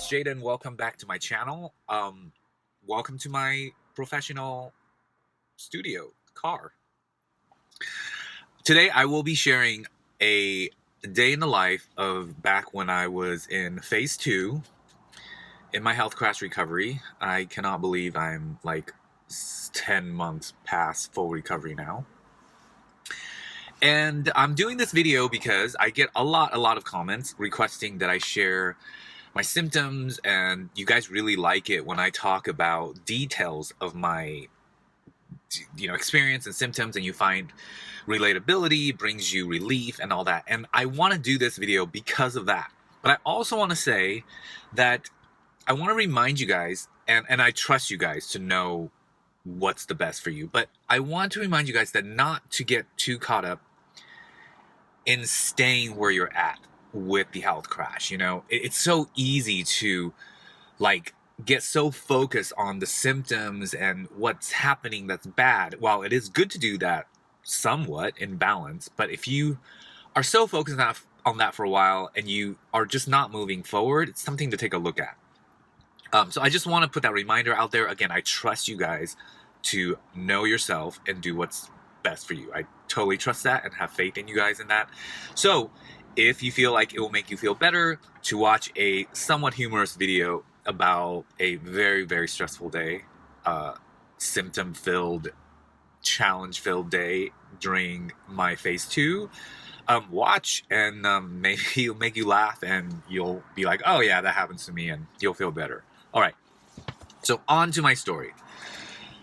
it's Jaden. Welcome back to my channel. Welcome to my professional studio car. Today I will be sharing a day in the life of back when I was in phase 2 in my health crash recovery. I cannot believe I'm like 10 months past full recovery now. And I'm doing this video because I get a lot of comments requesting that I share my symptoms, and you guys really like it when I talk about details of my experience and symptoms, and you find relatability, brings you relief and all that. And I want to do this video because of that. But I also want to say that I want to remind you guys, and I trust you guys to know what's the best for you, but I want to remind you guys that not to get too caught up in staying where you're at with the health crash. It's so easy to get so focused on the symptoms and what's happening that's bad. While it is good to do that somewhat in balance, but if you are so focused on that for a while and you are just not moving forward, it's something to take a look at. So I just want to put that reminder out there. Again, I trust you guys to know yourself and do what's best for you. I totally trust that and have faith in you guys in that. So if you feel like it will make you feel better to watch a somewhat humorous video about a very, very stressful day, symptom-filled, challenge-filled day during my phase 2, watch, and maybe it'll make you laugh and you'll be like, oh yeah, that happens to me, and you'll feel better. All right, so on to my story.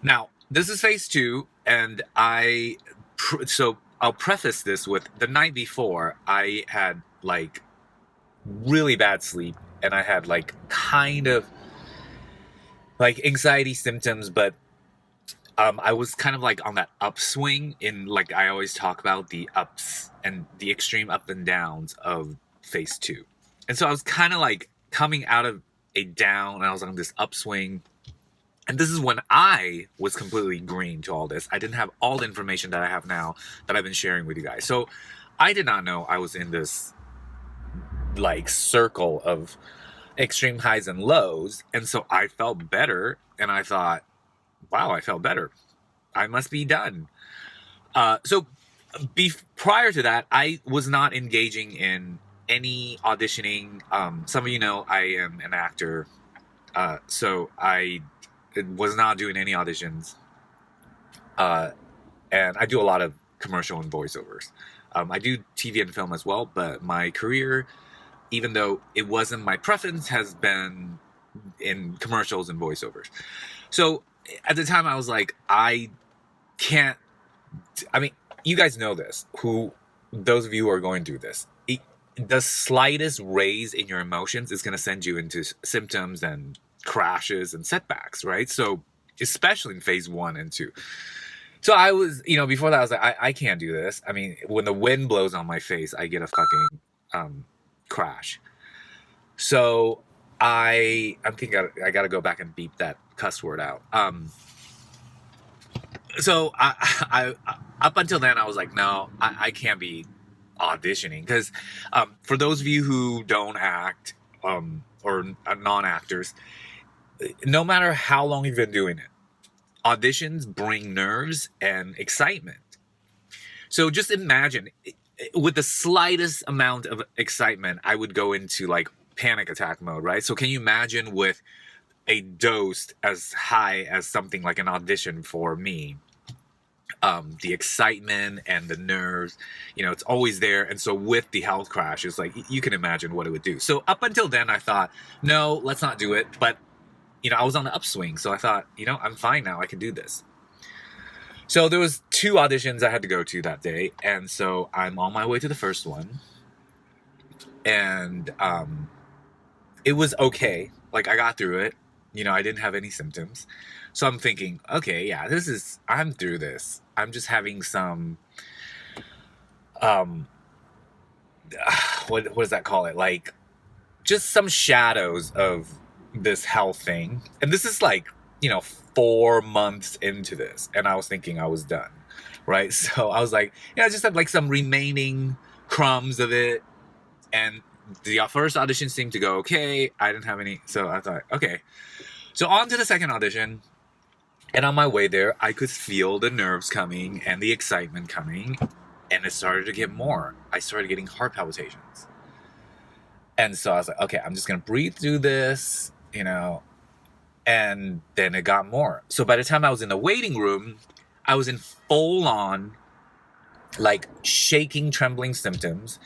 Now, this is phase 2, and I'll preface this with the night before I had really bad sleep, and I had kind of anxiety symptoms, but I was kind of on that upswing in I always talk about the ups and the extreme up and downs of phase 2. And so I was kind of coming out of a down, and I was on this upswing. And this is when I was completely green to all this. I didn't have all the information that I have now that I've been sharing with you guys. So I did not know I was in this circle of extreme highs and lows. And so I felt better, and I thought, wow, I felt better. I must be done. Prior to that, I was not engaging in any auditioning. Some of you know I am an actor. So I was not doing any auditions, and I do a lot of commercial and voiceovers. I do TV and film as well, but my career, even though it wasn't my preference, has been in commercials and voiceovers. So at the time I was you guys know this, those of you who are going through this, the slightest raise in your emotions is going to send you into symptoms and crashes and setbacks, right? So especially in phase 1 and 2. So I was, before that I was I can't do this. I mean, when the wind blows on my face, I get a fucking crash. So I think I gotta go back and beep that cuss word out. So I up until then I was no, I can't be auditioning, because for those of you who don't act or are non-actors, no matter how long you've been doing it, auditions bring nerves and excitement. So just imagine, with the slightest amount of excitement, I would go into panic attack mode, right? So can you imagine with a dose as high as something like an audition for me? The excitement and the nerves, it's always there. And so with the health crash, it's you can imagine what it would do. So up until then, I thought, no, let's not do it. But I was on the upswing, so I thought, I'm fine now. I can do this. So there was 2 auditions I had to go to that day, and so I'm on my way to the first one, and it was okay. I got through it. I didn't have any symptoms. So I'm thinking, okay, yeah, I'm through this. I'm just having some, what does that call it? Just some shadows of this health thing. And this is 4 months into this, and I was thinking I was done, right? So I was I just have some remaining crumbs of it, and the first audition seemed to go okay. I didn't have any, so I thought, okay. So on to the second audition. And on my way there, I could feel the nerves coming and the excitement coming. And it started to get more. I started getting heart palpitations. And so I was like, okay, I'm just going to breathe through this, And then it got more. So by the time I was in the waiting room, I was in full on, like, shaking, trembling symptoms.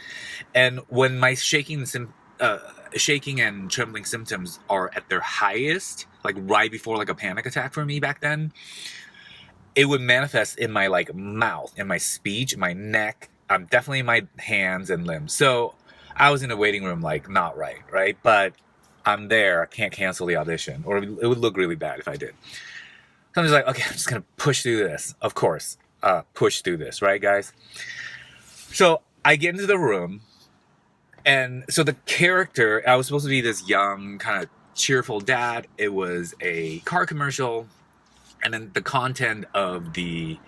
And when my shaking and trembling symptoms are at their highest, like right before like a panic attack for me back then, it would manifest in my like mouth, in my speech, my neck, definitely in my hands and limbs. So I was in the waiting room like not right? But I'm there. I can't cancel the audition, or it would look really bad if I did. So I'm just like, okay, I'm just gonna push through this. Of course, push through this, right, guys? So I get into the room. And so the character, I was supposed to be this young, kind of cheerful dad. It was a car commercial. And then the content of the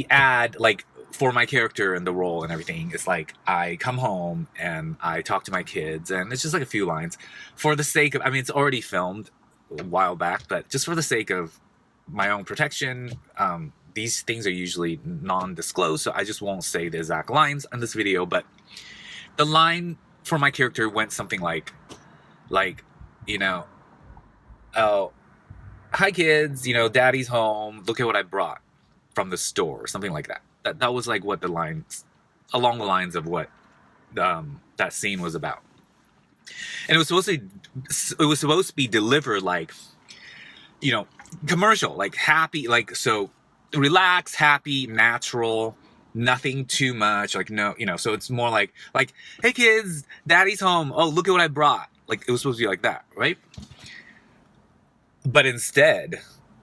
ad, like, for my character and the role and everything, is like, I come home and I talk to my kids. And it's just like a few lines. For the sake of, it's already filmed a while back. But just for the sake of my own protection, these things are usually non-disclosed. So I just won't say the exact lines in this video. But the line for my character went something like, oh, hi kids, daddy's home. Look at what I brought from the store, or something like that. That was like what the lines, along the lines of what that scene was about. And it was supposed to be delivered like, commercial, like happy, like, so relaxed, happy, natural. Nothing too much, like, no, so it's more like, hey kids, daddy's home. Oh, look at what I brought. Like, it was supposed to be like that, right? But instead,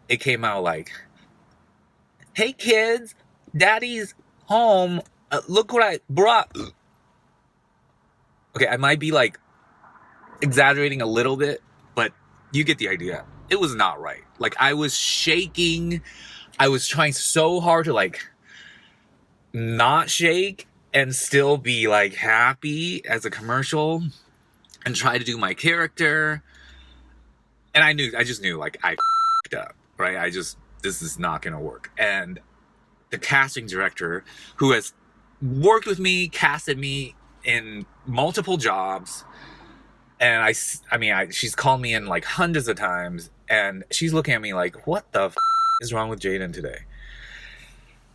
it came out like, hey kids, daddy's home. Look what I brought. Okay, I might be like exaggerating a little bit, but you get the idea. It was not right. Like, I was shaking. I was trying so hard to like not shake and still be like happy as a commercial and try to do my character. And I just knew like I f***ed up, right? This is not gonna work. And the casting director, who has worked with me, casted me in multiple jobs, and she's called me in like hundreds of times, and she's looking at me like, what the f*** is wrong with Jaden today?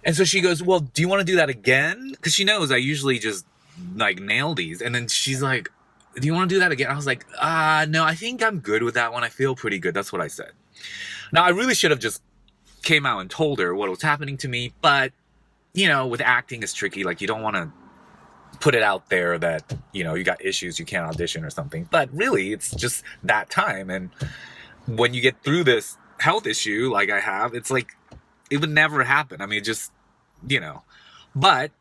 And so she goes, well, do you want to do that again? Because she knows I usually just like nail these. And then she's like, do you want to do that again? I was like, no, I think I'm good with that one. I feel pretty good. That's what I said. Now, I really should have just came out and told her what was happening to me. But, with acting, it's tricky. Like, you don't want to put it out there that, you got issues, you can't audition or something. But really, it's just that time. And when you get through this health issue like I have, it's like, it would never happen. It just, but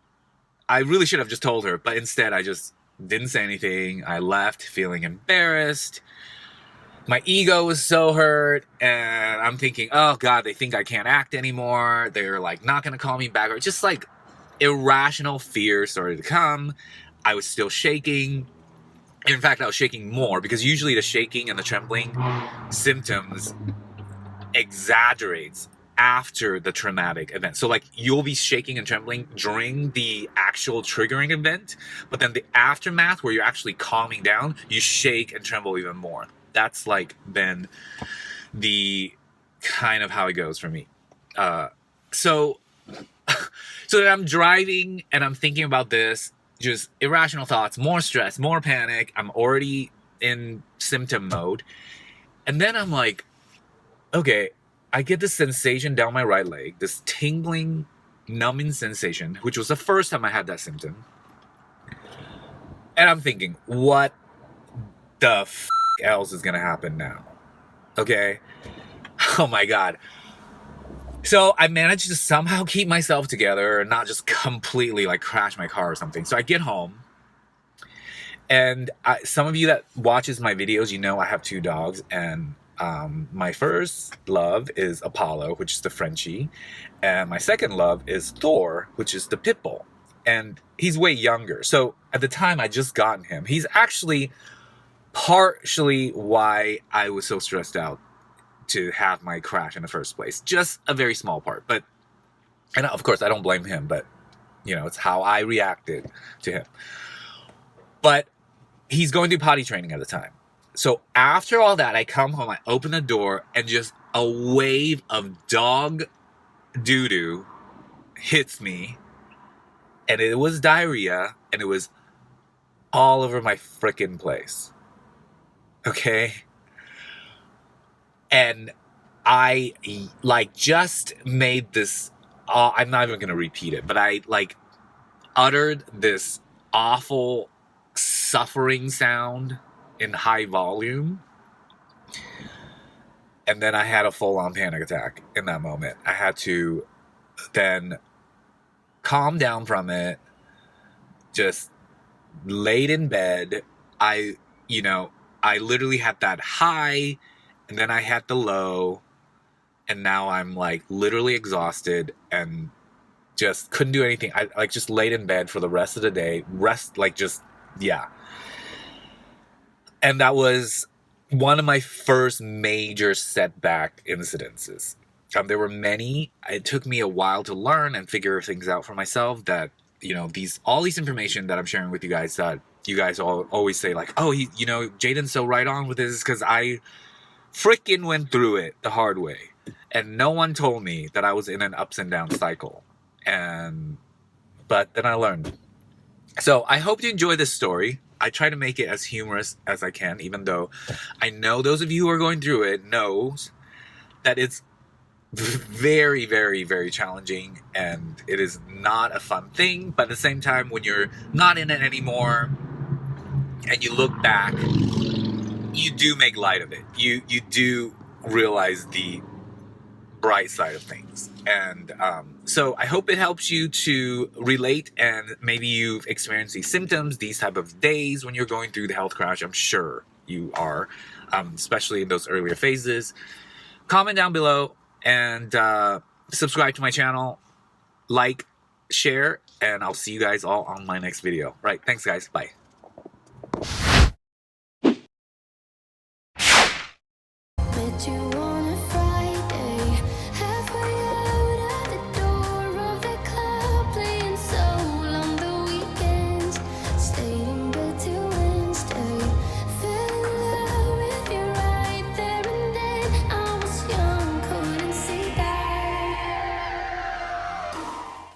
I really should have just told her. But instead, I just didn't say anything. I left feeling embarrassed. My ego was so hurt. And I'm thinking, oh God, they think I can't act anymore. They're like not going to call me back. Or just like irrational fear started to come. I was still shaking. In fact, I was shaking more because usually the shaking and the trembling symptoms exaggerates after the traumatic event. So like you'll be shaking and trembling during the actual triggering event, but then the aftermath where you're actually calming down, you shake and tremble even more. That's like been the kind of how it goes for me. So that I'm driving and I'm thinking about this, just irrational thoughts, more stress, more panic. I'm already in symptom mode. And then I'm like, okay, I get this sensation down my right leg, this tingling, numbing sensation, which was the first time I had that symptom. And I'm thinking, what the f*** else is going to happen now? Okay? Oh my God. So I managed to somehow keep myself together and not just completely like crash my car or something. So I get home. And some of you that watches my videos, I have 2 dogs. And my first love is Apollo, which is the Frenchie. And my second love is Thor, which is the pit bull. And he's way younger. So at the time I just gotten him. He's actually partially why I was so stressed out to have my crash in the first place. Just a very small part. But, and of course I don't blame him, but you know, it's how I reacted to him. But he's going through potty training at the time. So after all that, I come home, I open the door, and just a wave of dog doo-doo hits me. And it was diarrhea, and it was all over my frickin' place. Okay? And I, like, just made this, I'm not even going to repeat it, but I, like, uttered this awful suffering sound in high volume. And then I had a full-on panic attack in that moment. I had to then calm down from it, just laid in bed. I literally had that high, and then I had the low, and now I'm like literally exhausted and just couldn't do anything. I like just laid in bed for the rest of the day. And that was one of my first major setback incidences. There were many. It took me a while to learn and figure things out for myself that, you know, all these information that I'm sharing with you guys that you guys always say like, oh, Jaden's so right on with this because I freaking went through it the hard way. And no one told me that I was in an ups and downs cycle. But then I learned. So I hope you enjoy this story. I try to make it as humorous as I can, even though I know those of you who are going through it knows that it's very, very, very challenging and it is not a fun thing. But at the same time, when you're not in it anymore and you look back, you do make light of it. You do realize the bright side of things. And so I hope it helps you to relate, and maybe you've experienced these symptoms, these type of days when you're going through the health crash. I'm sure you are, especially in those earlier phases. Comment down below and subscribe to my channel, like, share, and I'll see you guys all on my next video. Right, thanks guys, bye.